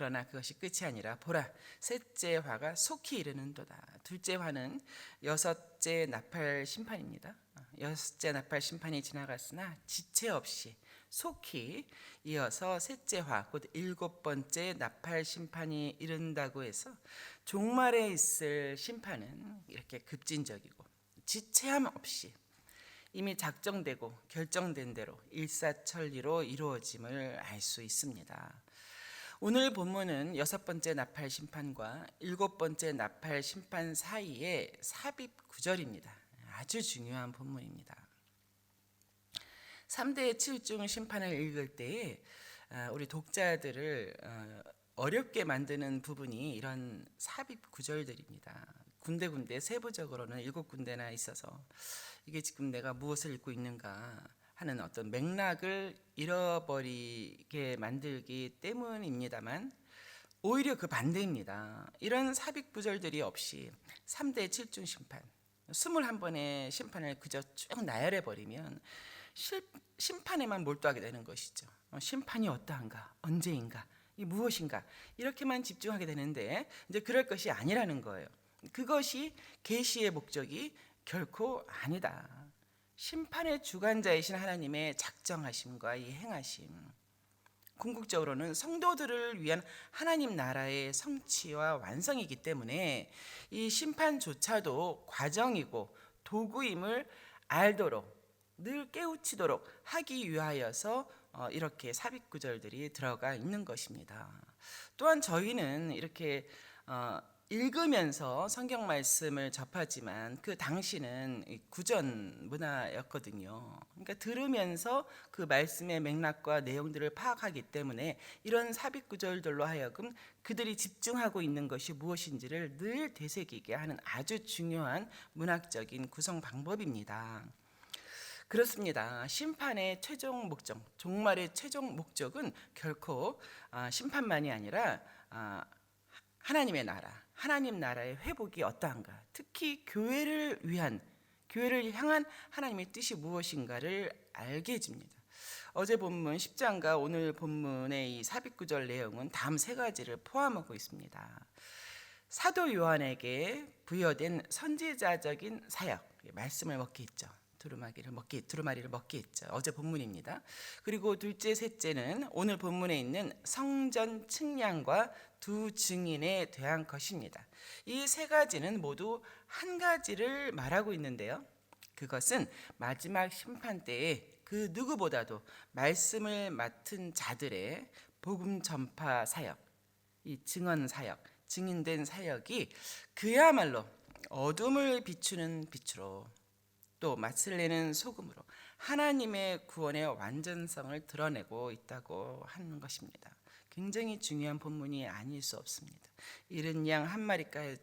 그러나 그것이 끝이 아니라 보라, 셋째 화가 속히 이르는도다. 둘째 화는 여섯째 나팔 심판입니다. 여섯째 나팔 심판이 지나갔으나 지체 없이 속히 이어서 셋째 화, 곧 일곱 번째 나팔 심판이 이른다고 해서 종말에 있을 심판은 이렇게 급진적이고 지체함 없이 이미 작정되고 결정된 대로 일사천리로 이루어짐을 알 수 있습니다. 오늘 본문은 여섯 번째 나팔 심판과 일곱 번째 나팔 심판 사이의 삽입 구절입니다. 아주 중요한 본문입니다. 3대 7중 심판을 읽을 때에 우리 독자들을 어렵게 만드는 부분이 이런 삽입 구절들입니다. 군데군데 세부적으로는 7군데나 있어서 이게 지금 내가 무엇을 읽고 있는가 하는 어떤 맥락을 잃어버리게 만들기 때문입니다만 오히려 그 반대입니다. 이런 삽입 구절들이 없이 3대 7중 심판, 21번의 심판을 그저 쭉 나열해버리면 심판에만 몰두하게 되는 것이죠. 심판이 어떠한가, 언제인가, 이 무엇인가 이렇게만 집중하게 되는데 이제 그럴 것이 아니라는 거예요. 그것이 계시의 목적이 결코 아니다. 심판의 주관자이신 하나님의 작정하심과 이 행하심, 궁극적으로는 성도들을 위한 하나님 나라의 성취와 완성이기 때문에 이 심판조차도 과정이고 도구임을 알도록 늘 깨우치도록 하기 위하여서 이렇게 삽입 구절들이 들어가 있는 것입니다. 또한 저희는 이렇게 읽으면서 성경 말씀을 접하지만 그 당시는 구전 문화였거든요. 그러니까 들으면서 그 말씀의 맥락과 내용들을 파악하기 때문에 이런 삽입 구절들로 하여금 그들이 집중하고 있는 것이 무엇인지를 늘 되새기게 하는 아주 중요한 문학적인 구성 방법입니다. 그렇습니다. 심판의 최종 목적, 종말의 최종 목적은 결코 심판만이 아니라 하나님의 나라, 하나님 나라의 회복이 어떠한가, 특히 교회를 위한, 교회를 향한 하나님의 뜻이 무엇인가를 알게 해줍니다. 어제 본문 10장과 오늘 본문의 이 삽입구절 내용은 다음 세 가지를 포함하고 있습니다. 사도 요한에게 부여된 선지자적인 사역, 말씀을 먹게 했죠. 두루마리를 먹게 했죠. 어제 본문입니다. 그리고 둘째, 셋째는 오늘 본문에 있는 성전 측량과 두 증인에 대한 것입니다. 이 세 가지는 모두 한 가지를 말하고 있는데요. 그것은 마지막 심판 때에 그 누구보다도 말씀을 맡은 자들의 복음 전파 사역, 이 증언 사역, 증인된 사역이 그야말로 어둠을 비추는 빛으로 또 맛을 내는 소금으로 하나님의 구원의 완전성을 드러내고 있다고 하는 것입니다. 굉장히 중요한 본문이 아닐 수 없습니다. 잃은 양 한 마리를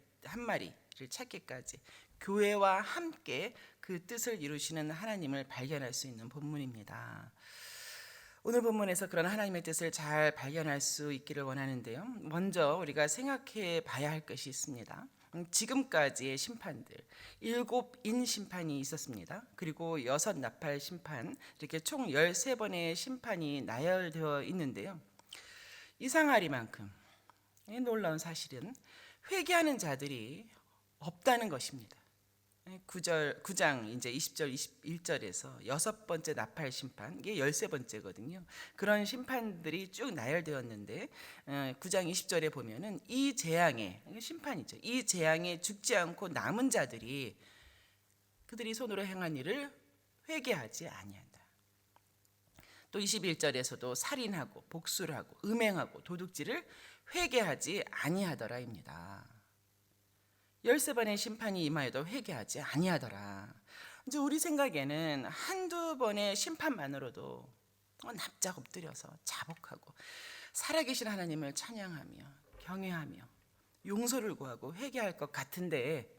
찾기까지 교회와 함께 그 뜻을 이루시는 하나님을 발견할 수 있는 본문입니다. 오늘 본문에서 그런 하나님의 뜻을 잘 발견할 수 있기를 원하는데요. 먼저 우리가 생각해 봐야 할 것이 있습니다. 지금까지의 심판들, 7인 심판이 있었습니다. 그리고 6 나팔 심판, 이렇게 총 13번의 심판이 나열되어 있는데요. 이상하리만큼 놀라운 사실은 회개하는 자들이 없다는 것입니다. 9장 이제 20절 21절에서 6번째 나팔 심판, 이게 13번째거든요. 그런 심판들이 쭉 나열되었는데 9장 20절에 보면은 이 재앙에, 심판이죠. 이 재앙에 죽지 않고 남은 자들이 그들이 손으로 행한 일을 회개하지 아니한다. 또 21절에서도 살인하고 복수를 하고 음행하고 도둑질을 회개하지 아니하더라입니다. 13번의 심판이 임하여도 회개하지 아니하더라. 이제 우리 생각에는 한두 번의 심판만으로도 납작 엎드려서 자복하고 살아계신 하나님을 찬양하며 경외하며 용서를 구하고 회개할 것 같은데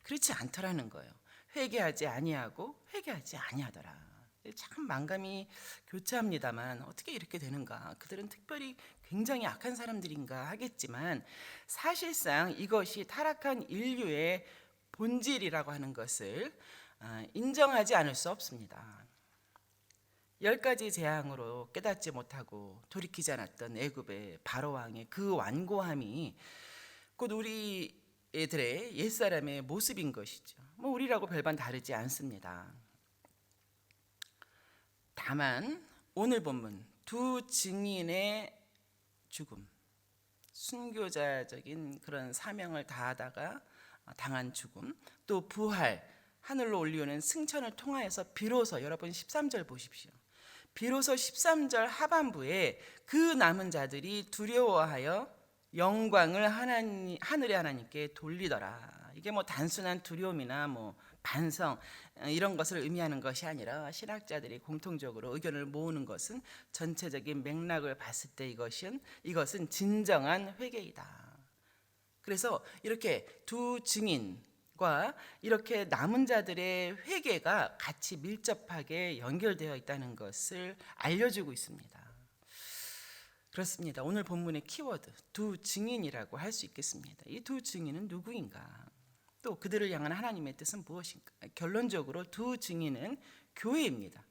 그렇지 않더라는 거예요. 회개하지 아니하고 회개하지 아니하더라. 참 만감이 교차합니다만 어떻게 이렇게 되는가? 그들은 특별히 굉장히 악한 사람들인가 하겠지만 사실상 이것이 타락한 인류의 본질이라고 하는 것을 인정하지 않을 수 없습니다. 10가지 재앙으로 깨닫지 못하고 돌이키지 않았던 애굽의 바로 왕의 그 완고함이 곧 우리 애들의 옛사람의 모습인 것이죠. 뭐 우리라고 별반 다르지 않습니다. 다만 오늘 본문 두 증인의 죽음, 순교자적인 그런 사명을 다하다가 당한 죽음, 또 부활, 하늘로 올리오는 승천을 통하여서 비로소, 여러분 13절 보십시오. 비로소 13절 하반부에 그 남은 자들이 두려워하여 영광을 하늘의 하나님께 돌리더라. 이게 뭐 단순한 두려움이나 뭐 반성 이런 것을 의미하는 것이 아니라 신학자들이 공통적으로 의견을 모으는 것은 전체적인 맥락을 봤을 때 이것은 진정한 회개이다. 그래서 이렇게 두 증인과 이렇게 남은 자들의 회개가 같이 밀접하게 연결되어 있다는 것을 알려주고 있습니다. 그렇습니다. 오늘 본문의 키워드 두 증인이라고 할 수 있겠습니다. 이 두 증인은 누구인가? 또 그들을 향한 하나님의 뜻은 무엇인가? 결론적으로 두 증인은 교회입니다.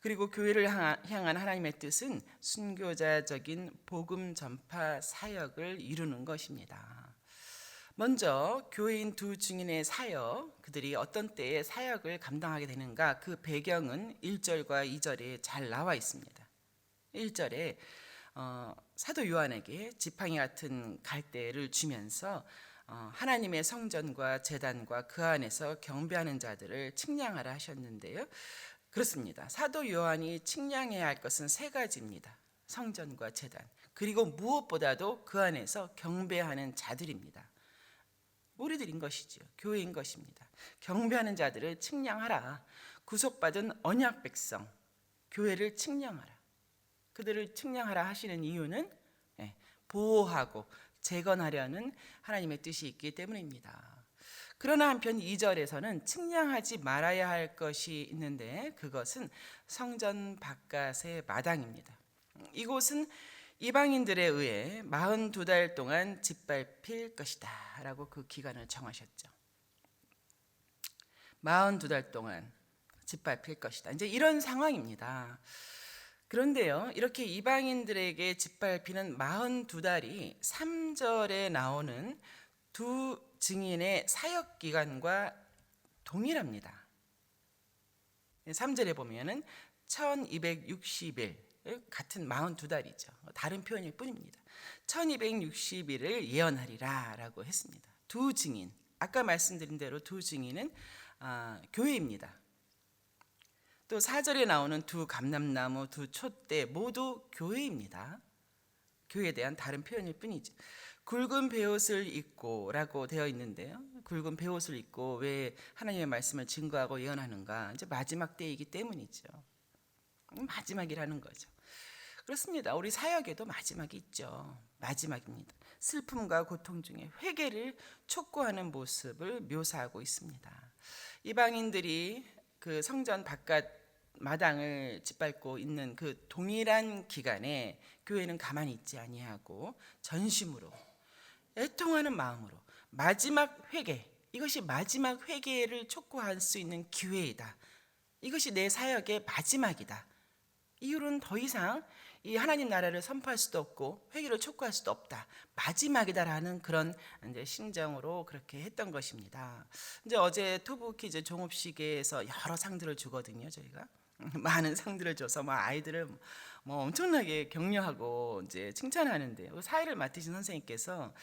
그리고 교회를 향한 하나님의 뜻은 순교자적인 복음 전파 사역을 이루는 것입니다. 먼저 교회인 두 증인의 사역, 그들이 어떤 때에 사역을 감당하게 되는가, 그 배경은 1절과 2절에 잘 나와 있습니다. 1절에 사도 요한에게 지팡이 같은 갈대를 주면서 하나님의 성전과 제단과 그 안에서 경배하는 자들을 측량하라 하셨는데요. 그렇습니다. 사도 요한이 측량해야 할 것은 세 가지입니다. 성전과 제단, 그리고 무엇보다도 그 안에서 경배하는 자들입니다. 우리들인 것이지요. 교회인 것입니다. 경배하는 자들을 측량하라. 구속받은 언약 백성, 교회를 측량하라. 그들을 측량하라 하시는 이유는 보호하고 재건하려는 하나님의 뜻이 있기 때문입니다. 그러나 한편 2절에서는 측량하지 말아야 할 것이 있는데 그것은 성전 바깥의 마당입니다. 이곳은 이방인들에 의해 42달 동안 짓밟힐 것이다 라고 그 기간을 정하셨죠. 42달 동안 짓밟힐 것이다. 이제 이런 상황입니다. 그런데요, 이렇게 이방인들에게 짓밟히는 42달이 3절에 나오는 두 증인의 사역 기간과 동일합니다. 3절에 보면은 1260일, 같은 42달이죠. 다른 표현일 뿐입니다. 1260일을 예언하리라 라고 했습니다. 두 증인, 아까 말씀드린 대로 두 증인은 교회입니다. 또 4절에 나오는 두 감람나무, 두 촛대 모두 교회입니다. 교회에 대한 다른 표현일 뿐이죠. 굵은 베옷을 입고 라고 되어 있는데요. 굵은 베옷을 입고 왜 하나님의 말씀을 증거하고 예언하는가? 이제 마지막 때이기 때문이죠. 마지막이라는 거죠. 그렇습니다. 우리 사역에도 마지막이 있죠. 마지막입니다. 슬픔과 고통 중에 회개를 촉구하는 모습을 묘사하고 있습니다. 이방인들이 그 성전 바깥 마당을 짓밟고 있는 그 동일한 기간에 교회는 가만히 있지 아니하고 전심으로 애통하는 마음으로 마지막 회개, 이것이 마지막 회개를 촉구할 수 있는 기회이다. 이것이 내 사역의 마지막이다. 이후로는 더 이상 이 하나님 나라를 선포할 수도 없고 회개를 촉구할 수도 없다. 마지막이다라는 그런 이제 심정으로 그렇게 했던 것입니다. 이제 어제 투브 퀴즈 종업식에서 여러 상들을 주거든요, 저희가. 많은 상들을 줘서 아이들을 엄청나게 격려하고 이제 칭찬하는데요. 사회를 맡으신 선생님께서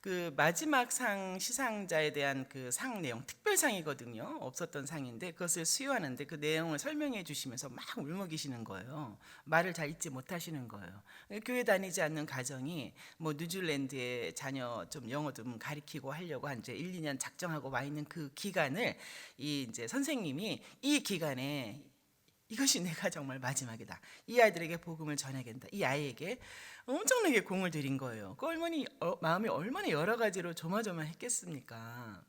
그 마지막 상 시상자에 대한 그 상 내용, 특별상이거든요. 없었던 상인데 그것을 수여하는데 그 내용을 설명해 주시면서 막 울먹이시는 거예요. 말을 잘 잊지 못하시는 거예요. 교회 다니지 않는 가정이 뉴질랜드에 자녀 좀 영어 좀 가르치고 하려고 한 이제 1, 2년 작정하고 와 있는 그 기간을 이 이제 선생님이 이 기간에 이것이 내가 정말 마지막이다. 이 아이들에게 복음을 전해야겠다. 이 아이에게 엄청나게 공을 들인 거예요. 그 마음이 얼마나 여러 가지로 조마조마했겠습니까?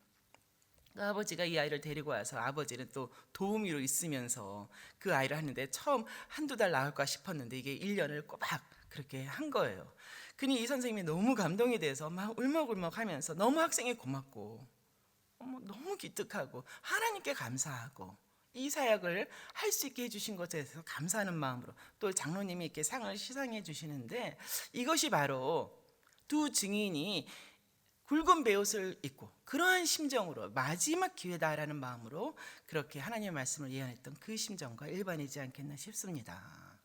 그 아버지가 이 아이를 데리고 와서 아버지는 또 도우미로 있으면서 그 아이를 하는데 처음 한두 달 나올까 싶었는데 이게 1년을 꼬박 그렇게 한 거예요. 그니 이 선생님이 너무 감동이 돼서 막 울먹울먹 하면서 너무 학생이 고맙고 너무 기특하고 하나님께 감사하고 이 사역을 할 수 있게 해주신 것에 대해서 감사하는 마음으로 또 장로님이 이렇게 상을 시상해 주시는데, 이것이 바로 두 증인이 굵은 베옷을 입고 그러한 심정으로 마지막 기회다라는 마음으로 그렇게 하나님의 말씀을 예언했던 그 심정과 일반이지 않겠나 싶습니다.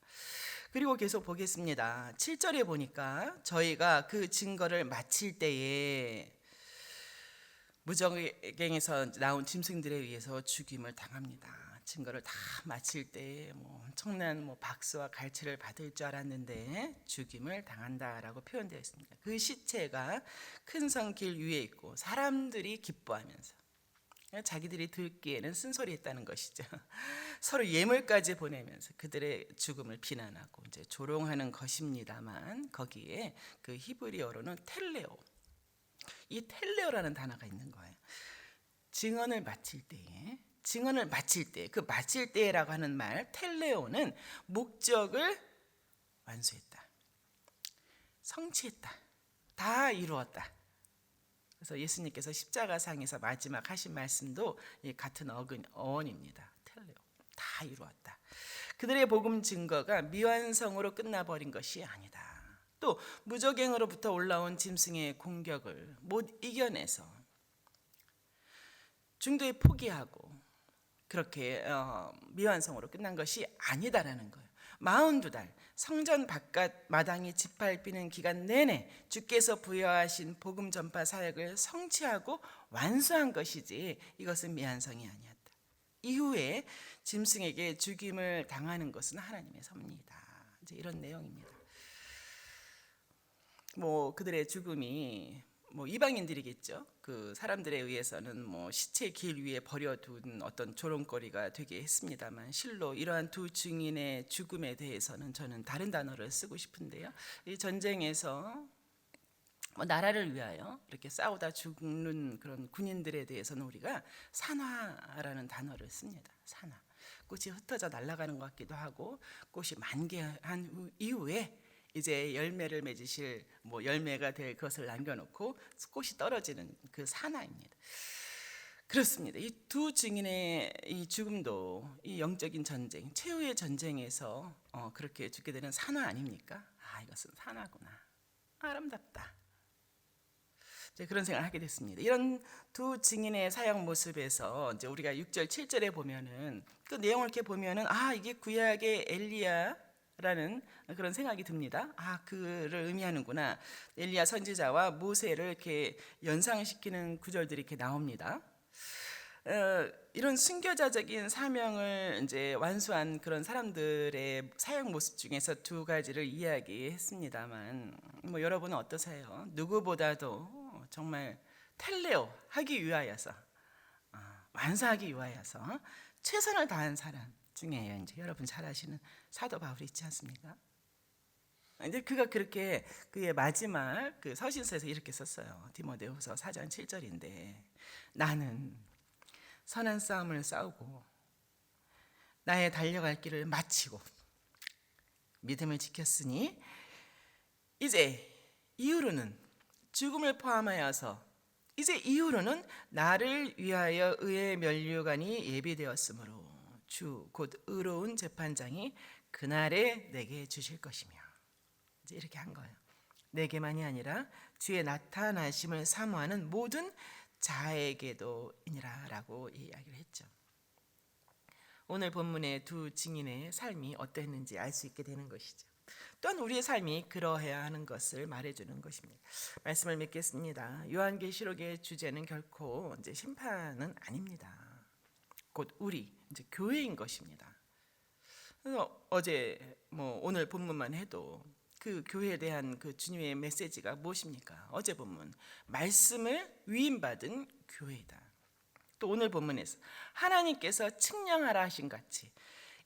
그리고 계속 보겠습니다. 7절에 보니까 저희가 그 증거를 마칠 때에 무적행에서 나온 짐승들에 의해서 죽임을 당합니다. 증거를 다 마칠 때 엄청난 박수와 갈채를 받을 줄 알았는데 죽임을 당한다라고 표현되어 있습니다. 그 시체가 큰 성 길 위에 있고 사람들이 기뻐하면서 자기들이 듣기에는 쓴소리했다는 것이죠. 서로 예물까지 보내면서 그들의 죽음을 비난하고 이제 조롱하는 것입니다만, 거기에 그 히브리어로는 텔레오, 이 텔레오라는 단어가 있는 거예요. 증언을 마칠 때에, 그 마칠 때라고 하는 말 텔레오는 목적을 완수했다, 성취했다, 다 이루었다. 그래서 예수님께서 십자가상에서 마지막 하신 말씀도 같은 어원입니다. 텔레오, 다 이루었다. 그들의 복음 증거가 미완성으로 끝나버린 것이 아니다. 또 무적행으로부터 올라온 짐승의 공격을 못 이겨내서 중도에 포기하고 그렇게 미완성으로 끝난 것이 아니다라는 거예요. 42달 성전 바깥 마당이 짓밟히는 기간 내내 주께서 부여하신 복음 전파 사역을 성취하고 완수한 것이지 이것은 미완성이 아니었다. 이후에 짐승에게 죽임을 당하는 것은 하나님의 섭리이다. 이제 이런 내용입니다. 그들의 죽음이 이방인들이겠죠. 그 사람들에 의해서는 시체 길 위에 버려둔 어떤 조롱거리가 되게 했습니다만, 실로 이러한 두 증인의 죽음에 대해서는 저는 다른 단어를 쓰고 싶은데요. 이 전쟁에서 나라를 위하여 이렇게 싸우다 죽는 그런 군인들에 대해서는 우리가 산화라는 단어를 씁니다. 산화. 꽃이 흩어져 날아가는 것 같기도 하고, 꽃이 만개한 이후에 이제 열매를 맺으실 열매가 될 것을 남겨놓고 꽃이 떨어지는 그 산화입니다. 그렇습니다. 이 두 증인의 이 죽음도 이 영적인 전쟁, 최후의 전쟁에서 그렇게 죽게 되는 산화 아닙니까? 이것은 산화구나. 아름답다. 이제 그런 생각을 하게 됐습니다. 이런 두 증인의 사역 모습에서 이제 우리가 6절, 7절에 보면은 그 내용을 이렇게 보면은 이게 구약의 엘리야라는 그런 생각이 듭니다. 그를 의미하는구나. 엘리야 선지자와 모세를 이렇게 연상시키는 구절들이 이렇게 나옵니다. 이런 순교자적인 사명을 이제 완수한 그런 사람들의 사역 모습 중에서 두 가지를 이야기했습니다만, 여러분은 어떠세요? 누구보다도 정말 텔레오 하기 위하여서, 완수하기 위하여서 최선을 다한 사람 중에 이제 여러분 잘 아시는 사도 바울이 있지 않습니까? 근데 그가 그렇게 그의 마지막 그 서신서에서 이렇게 썼어요. 디모데후서 4장 7절인데, 나는 선한 싸움을 싸우고 나의 달려갈 길을 마치고 믿음을 지켰으니 이제 이후로는 죽음을 포함하여서 이제 이후로는 나를 위하여 의의 면류관이 예비되었으므로 주 곧 의로운 재판장이 그날에 내게 주실 것이며, 이제 이렇게 한 거예요. 내게만이 아니라 주의 나타나심을 사모하는 모든 자에게도이니라 라고 이야기를 했죠. 오늘 본문의 두 증인의 삶이 어땠는지 알 수 있게 되는 것이죠. 또한 우리의 삶이 그러해야 하는 것을 말해주는 것입니다. 말씀을 맺겠습니다. 요한계시록의 주제는 결코 이제 심판은 아닙니다. 곧 우리 이제 교회인 것입니다. 그래서 어제 오늘 본문만 해도 그 교회에 대한 그 주님의 메시지가 무엇입니까? 어제 본문 말씀을 위임받은 교회이다. 또 오늘 본문에서 하나님께서 측량하라 하신 같이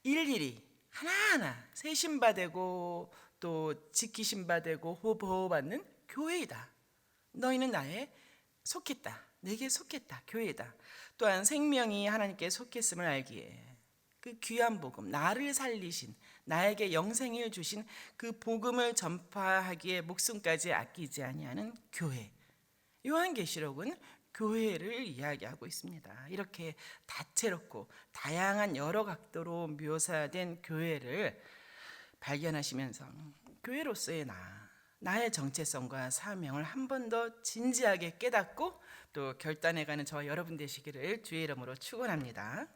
일일이 하나하나 세심받고 또 지키심받고 보호받는 교회이다. 너희는 나에 속했다. 내게 속했다. 교회이다. 또한 생명이 하나님께 속했음을 알기에 그 귀한 복음, 나를 살리신, 나에게 영생을 주신 그 복음을 전파하기에 목숨까지 아끼지 아니하는 교회. 요한계시록은 교회를 이야기하고 있습니다. 이렇게 다채롭고 다양한 여러 각도로 묘사된 교회를 발견하시면서 교회로서의 나의 정체성과 사명을 한 번 더 진지하게 깨닫고 또 결단해가는 저와 여러분 되시기를 주의 이름으로 축원합니다.